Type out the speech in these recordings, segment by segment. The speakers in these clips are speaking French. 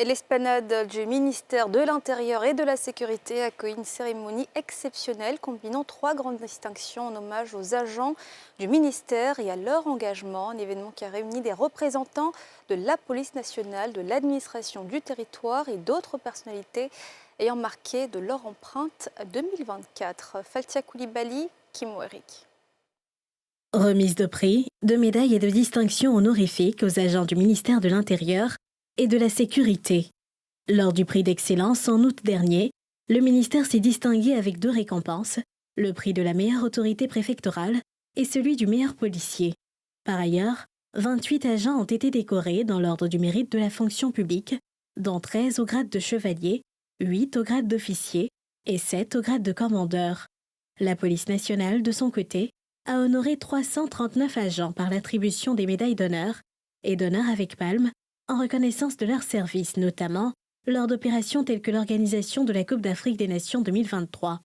Et l'esplanade du ministère de l'Intérieur et de la Sécurité accueille une cérémonie exceptionnelle combinant 3 grandes distinctions en hommage aux agents du ministère et à leur engagement. Un événement qui a réuni des représentants de la police nationale, de l'administration du territoire et d'autres personnalités ayant marqué de leur empreinte 2024. Faltia Koulibaly, Kim Werik. Remise de prix, de médailles et de distinctions honorifiques aux agents du ministère de l'Intérieur et de la Sécurité. Lors du prix d'excellence en août dernier, le ministère s'est distingué avec 2 récompenses, le prix de la meilleure autorité préfectorale et celui du meilleur policier. Par ailleurs, 28 agents ont été décorés dans l'ordre du mérite de la fonction publique, dont 13 au grade de chevalier, 8 au grade d'officier et 7 au grade de commandeur. La police nationale, de son côté, a honoré 339 agents par l'attribution des médailles d'honneur et d'honneur avec palme en reconnaissance de leur service, notamment lors d'opérations telles que l'organisation de la Coupe d'Afrique des Nations 2023.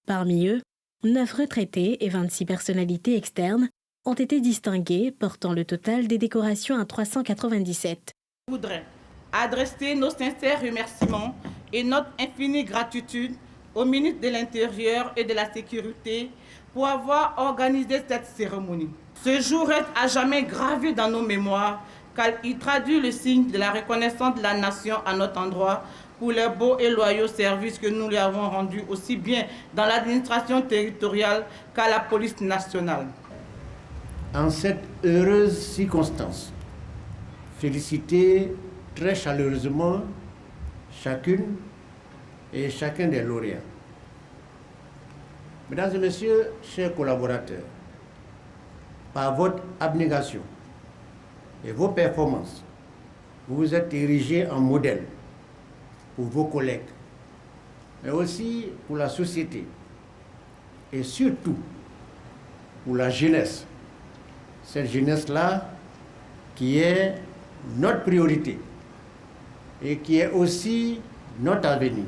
Parmi eux, 9 retraités et 26 personnalités externes ont été distingués, portant le total des décorations à 397. Je voudrais adresser nos sincères remerciements et notre infinie gratitude au ministre de l'Intérieur et de la Sécurité pour avoir organisé cette cérémonie. Ce jour reste à jamais gravé dans nos mémoires car il traduit le signe de la reconnaissance de la nation à notre endroit pour les beaux et loyaux services que nous lui avons rendus aussi bien dans l'administration territoriale qu'à la police nationale. En cette heureuse circonstance, féliciter très chaleureusement chacune et chacun des lauréats. Mesdames et messieurs, chers collaborateurs, par votre abnégation et vos performances, vous vous êtes érigés en modèle pour vos collègues, mais aussi pour la société et surtout pour la jeunesse. Cette jeunesse-là qui est notre priorité et qui est aussi notre avenir.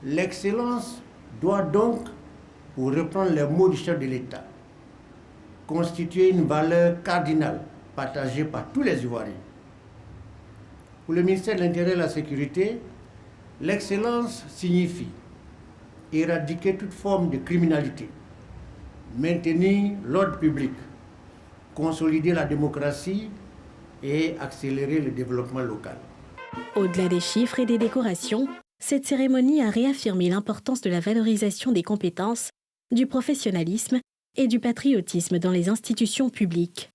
L'excellence doit donc, pour reprendre les mots du chef de l'État, constituer une valeur cardinale partagée par tous les Ivoiriens. Pour le ministère de l'Intérieur et de la Sécurité, l'excellence signifie éradiquer toute forme de criminalité, maintenir l'ordre public, consolider la démocratie et accélérer le développement local. Au-delà des chiffres et des décorations, cette cérémonie a réaffirmé l'importance de la valorisation des compétences, du professionnalisme et du patriotisme dans les institutions publiques.